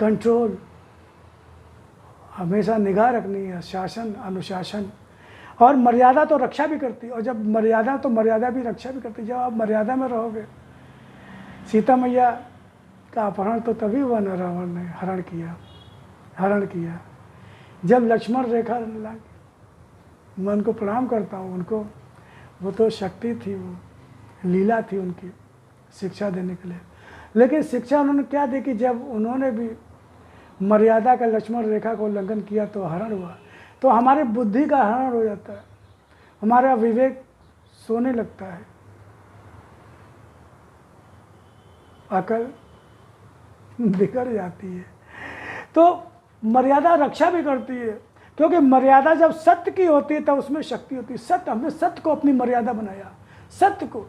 कंट्रोल, हमेशा निगाह रखनी है। शासन, अनुशासन, और मर्यादा तो रक्षा भी करती है। और जब मर्यादा, तो मर्यादा भी रक्षा भी करती है। जब आप मर्यादा में रहोगे। सीता मैया का अपहरण तो तभी हुआ न, रावण ने हरण किया जब लक्ष्मण रेखा लागी। मैं उनको प्रणाम करता हूँ, उनको, वो तो शक्ति थी, वो लीला थी उनकी शिक्षा देने के लिए। लेकिन शिक्षा उन्होंने क्या दी कि जब उन्होंने भी मर्यादा का, लक्ष्मण रेखा को उल्लंघन किया तो हरण हुआ। तो हमारे बुद्धि का हरण हो जाता है, हमारा विवेक सोने लगता है, अकल बिगड़ जाती है। तो मर्यादा रक्षा भी करती है, क्योंकि मर्यादा जब सत्य की होती है तब उसमें शक्ति होती है। सत्य, हमने सत्य को अपनी मर्यादा बनाया, सत्य को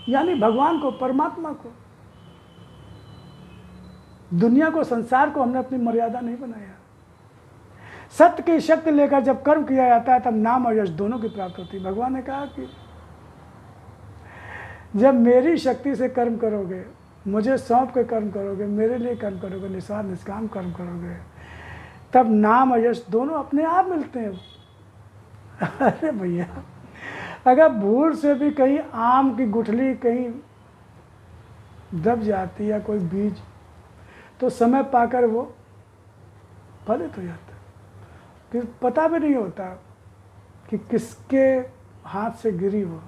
यानी भगवान को, परमात्मा को। दुनिया को, संसार को हमने अपनी मर्यादा नहीं बनाया। सत्य की शक्ति लेकर जब कर्म किया जाता है तब नाम और यश दोनों की प्राप्ति होती है। भगवान ने कहा कि जब मेरी शक्ति से कर्म करोगे, मुझे सौंप के कर्म करोगे, मेरे लिए कर्म करोगे, निस्वार्थ निष्काम कर्म करोगे, तब नाम और यश दोनों अपने आप मिलते हैं। अरे भैया, अगर भूल से भी कहीं आम की गुठली कहीं दब जाती है, कोई बीज, तो समय पाकर वो फलित हो जाता है, फिर पता भी नहीं होता कि किसके हाथ से गिरी वो।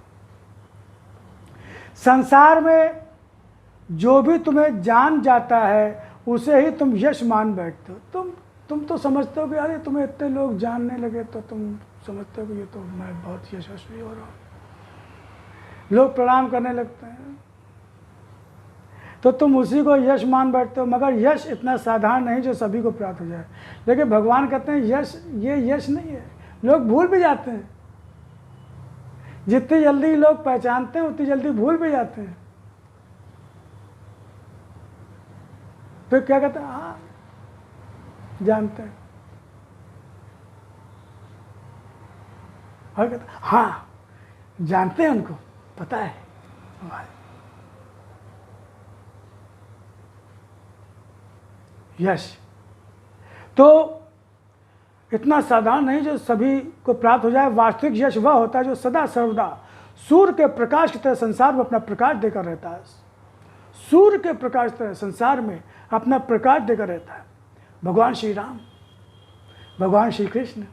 संसार में जो भी तुम्हें जान जाता है उसे ही तुम यश मान बैठते हो। तुम तो समझते हो कि अरे तुम्हें इतने लोग जानने लगे तो तुम समझते हो कि ये तो मैं बहुत यशस्वी हो रहा हूँ, लोग प्रणाम करने लगते हैं तो तुम उसी को यश मान बैठते हो। मगर यश इतना साधारण नहीं जो सभी को प्राप्त हो जाए। लेकिन भगवान कहते हैं यश, ये यश नहीं है, लोग भूल भी जाते हैं। जितनी जल्दी लोग पहचानते हैं उतनी जल्दी भूल भी जाते हैं। फिर क्या कहते हैं, हाँ जानते हैं, और कहते हैं हाँ जानते हैं, उनको पता है। यश तो इतना साधारण नहीं जो सभी को प्राप्त हो जाए। वास्तविक यश वह होता है जो सदा सर्वदा सूर्य के प्रकाश की तरह संसार में अपना प्रकाश देकर रहता है। सूर्य के प्रकाश की तरह संसार में अपना प्रकाश देकर रहता है। भगवान श्री राम, भगवान श्री कृष्ण,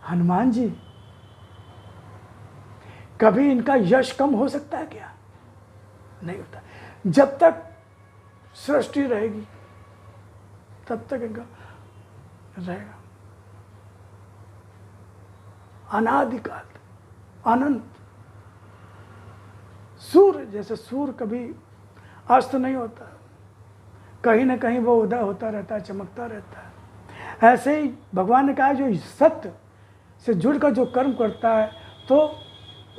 हनुमान जी, कभी इनका यश कम हो सकता है क्या? नहीं होता। जब तक सृष्टि रहेगी तब तक इनका रहेगा। अनादिकाल, अनंत। सूर्य जैसे सूर्य कभी अस्त नहीं होता, कहीं ना कहीं वो उदय होता रहता है, चमकता रहता है। ऐसे ही भगवान ने कहा जो सत्य से जुड़कर जो कर्म करता है तो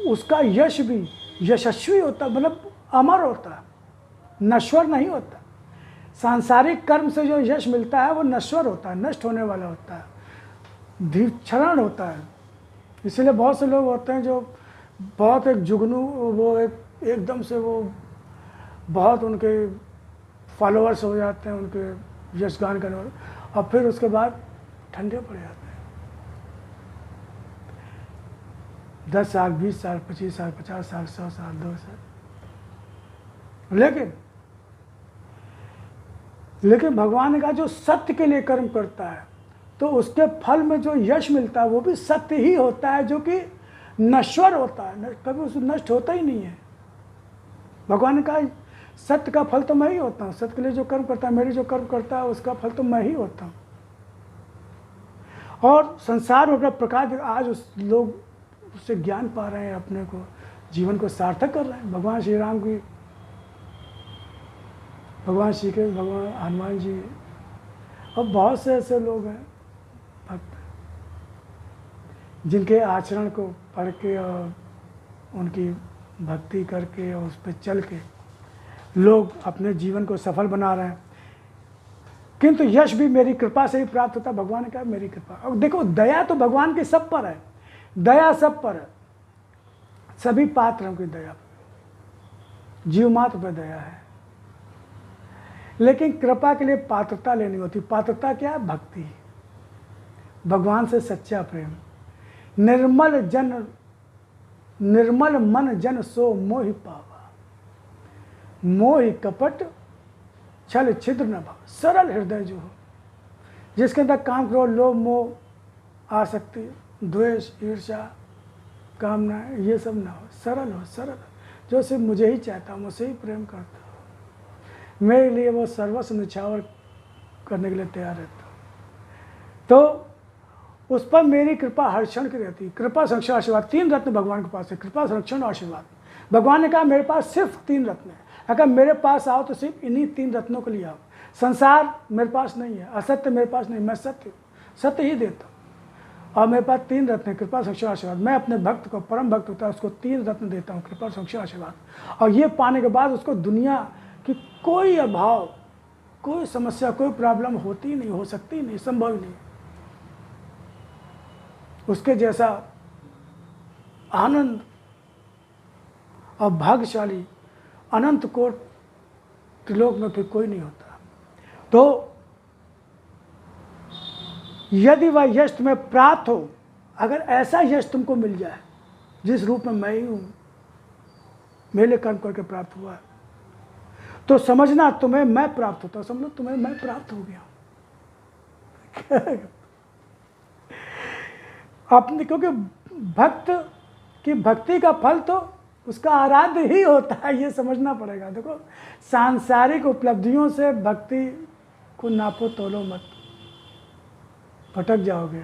उसका यश भी यशस्वी होता, मतलब अमर होता, नश्वर नहीं होता। सांसारिक कर्म से जो यश मिलता है वो नश्वर होता है, नष्ट होने वाला होता है, क्षरण होता है। इसलिए बहुत से लोग होते हैं जो बहुत एक जुगनू, वो एकदम से वो बहुत उनके फॉलोअर्स हो जाते हैं, उनके यशगान करने वाले, और फिर उसके बाद ठंडे पड़ जाते हैं। 10 साल, 20 साल, 25 साल, 50 साल, 100 साल, 2 साल। लेकिन भगवान ने कहा जो सत्य के लिए कर्म करता है तो उसके फल में जो यश मिलता है वो भी सत्य ही होता है, जो कि नश्वर होता है, कभी उस नष्ट होता ही नहीं है। भगवान ने कहा सत्य का फल तो मैं ही होता हूँ, सत्य के लिए जो कर्म करता है, मेरे जो कर्म करता है उसका फल तो मैं ही होता हूँ। और संसार में अपना प्रकाश, आज उस लोग उससे ज्ञान पा रहे हैं, अपने को जीवन को सार्थक कर रहे हैं। भगवान श्री राम की, भगवान श्री कृष्ण, भगवान हनुमान जी, और बहुत से ऐसे लोग हैं भक्त जिनके आचरण को पढ़ के और उनकी भक्ति करके और उस पर चल के लोग अपने जीवन को सफल बना रहे हैं। किंतु यश भी मेरी कृपा से ही प्राप्त होता है। भगवान ने कहा मेरी कृपा। और देखो, दया तो भगवान की सब पर है, दया सब पर है, सभी पात्रों की दया पर, जीव मात्र पर दया है। लेकिन कृपा के लिए पात्रता लेनी होती। पात्रता क्या है? भक्ति, भगवान से सच्चा प्रेम। निर्मल मन जन सो मोहि पावा, मोहि कपट छल छिद्र न भाव। सरल हृदय जो हो, जिसके अंदर काम, क्रोध, लोभ, मोह, आसक्ति, द्वेष, ईर्ष्या, कामना, ये सब ना हो। सरल हो, सरल, जो सिर्फ मुझे ही चाहता हूँ, मुझसे ही प्रेम करता हो, मेरे लिए वो सर्वस्व निछावर करने के लिए तैयार रहता हूँ, तो उस पर मेरी कृपा हर क्षण की रहती है। कृपा, संरक्षण, आशीर्वाद, 3 रत्न भगवान के पास है। कृपा, संरक्षण और आशीर्वाद। भगवान ने कहा मेरे पास सिर्फ 3 रत्न है। अगर मेरे पास आओ तो सिर्फ इन्हीं 3 रत्नों के लिए आओ। संसार मेरे पास नहीं है, असत्य मेरे पास नहीं, मैं सत्य सत्य ही देता हूँ। और मेरे पास 3 रत्न है, कृपा संक्षेम आशीर्वाद। मैं अपने भक्त को, परम भक्त होता है उसको 3 रत्न देता हूँ, कृपा संक्षेम आशीर्वाद। और ये पाने के बाद उसको दुनिया की कोई अभाव, कोई समस्या, कोई प्रॉब्लम होती नहीं, हो सकती नहीं, संभव ही नहीं। उसके जैसा आनंद और भाग्यशाली अनंत कोट त्रिलोक में फिर कोई नहीं होता। तो यदि वह यश तुम्हें प्राप्त हो, अगर ऐसा यश तुमको मिल जाए जिस रूप में मैं ही हूं, मेरे कर्म करके प्राप्त हुआ है, तो समझना तुम्हें मैं प्राप्त होता हूं। समझो तुम्हें मैं प्राप्त हो गया अपने, क्योंकि भक्त की भक्ति का फल तो उसका आराध्य ही होता है, ये समझना पड़ेगा। देखो, सांसारिक उपलब्धियों से भक्ति को नापो तोलो मत, भटक जाओगे।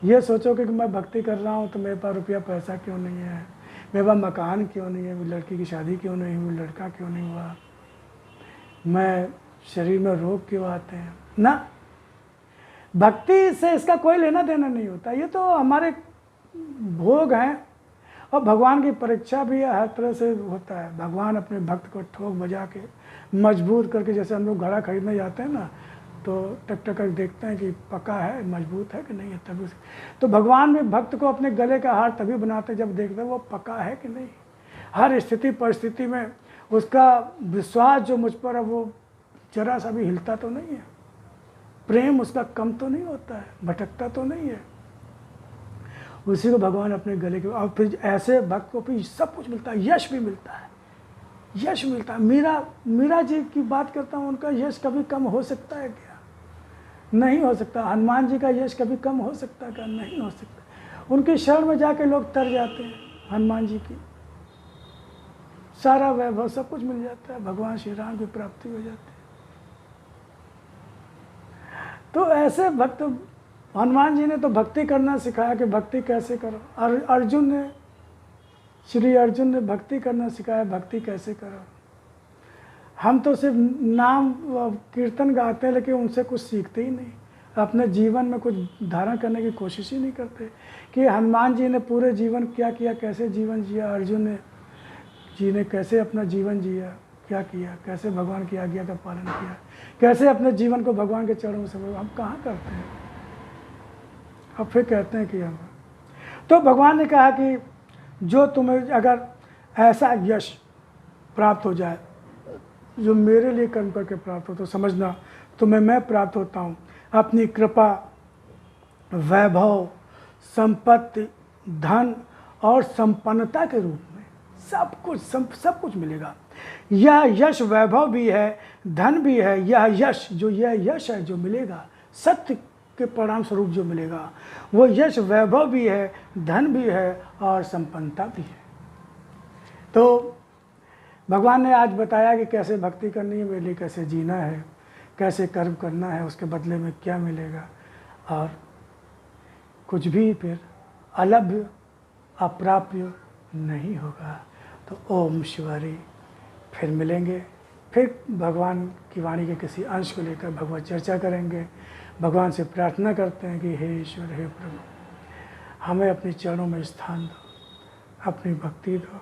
ये सोचोगे कि मैं भक्ति कर रहा हूँ तो मेरे पास रुपया पैसा क्यों नहीं है, मेरे पास मकान क्यों नहीं है, लड़की की शादी क्यों नहीं हुई, लड़का क्यों नहीं हुआ, मैं शरीर में रोग क्यों आते हैं ना। भक्ति से इसका कोई लेना देना नहीं होता, ये तो हमारे भोग हैं। और भगवान की परीक्षा भी हर तरह से होता है। भगवान अपने भक्त को ठोक बजा के मजबूर करके, जैसे हम लोग घड़ा खरीदने जाते हैं ना, तो टक टक कर देखते हैं कि पका है, मजबूत है कि नहीं है, तभी। तो भगवान भी भक्त को अपने गले का हार तभी बनाते जब देखते हैं वो पका है कि नहीं। हर स्थिति परिस्थिति में उसका विश्वास जो मुझ पर है वो जरा सा भी हिलता तो नहीं है, प्रेम उसका कम तो नहीं होता है, भटकता तो नहीं है। उसी को भगवान अपने गले के, और फिर ऐसे भक्त को फिर सब कुछ मिलता है, यश भी मिलता है, यश मिलता है। मीरा जी की बात करता हूँ, उनका यश कभी कम हो सकता है क्या? नहीं हो सकता। हनुमान जी का यश कभी कम हो सकता है क्या? नहीं हो सकता। उनकी शरण में जाके लोग तर जाते हैं, हनुमान जी की सारा वैभव सब कुछ मिल जाता है, भगवान श्री राम की प्राप्ति हो जाती है। तो ऐसे भक्त, हनुमान जी ने तो भक्ति करना सिखाया कि भक्ति कैसे करो। श्री अर्जुन ने भक्ति करना सिखाया, भक्ति कैसे करो। हम तो सिर्फ नाम कीर्तन गाते हैं, लेकिन उनसे कुछ सीखते ही नहीं, अपने जीवन में कुछ धारण करने की कोशिश ही नहीं करते कि हनुमान जी ने पूरे जीवन क्या किया, कैसे जीवन जिया, अर्जुन जी ने कैसे अपना जीवन जिया, क्या किया, कैसे भगवान की आज्ञा का पालन किया, कैसे अपने जीवन को भगवान के चरणों से। हम कहाँ करते हैं? अब फिर कहते हैं कि हम, तो भगवान ने कहा कि जो तुम्हें अगर ऐसा यश प्राप्त हो जाए जो मेरे लिए कर्म करके प्राप्त हो, तो समझना तुम्हें मैं प्राप्त होता हूँ अपनी कृपा, वैभव, संपत्ति, धन और संपन्नता के रूप में। सब कुछ मिलेगा। यह यश वैभव भी है, धन भी है। यह यश है जो मिलेगा, सत्य के परिणाम स्वरूप जो मिलेगा, वो यश वैभव भी है, धन भी है और संपन्नता भी है। तो भगवान ने आज बताया कि कैसे भक्ति करनी है, मेरे लिए कैसे जीना है, कैसे कर्म करना है, उसके बदले में क्या मिलेगा, और कुछ भी फिर अलभ्य अप्राप्य नहीं होगा। तो ओम शिवारी। फिर मिलेंगे, फिर भगवान की वाणी के किसी अंश को लेकर भगवत चर्चा करेंगे। भगवान से प्रार्थना करते हैं कि हे ईश्वर, हे प्रभु, हमें अपने चरणों में स्थान दो, अपनी भक्ति दो,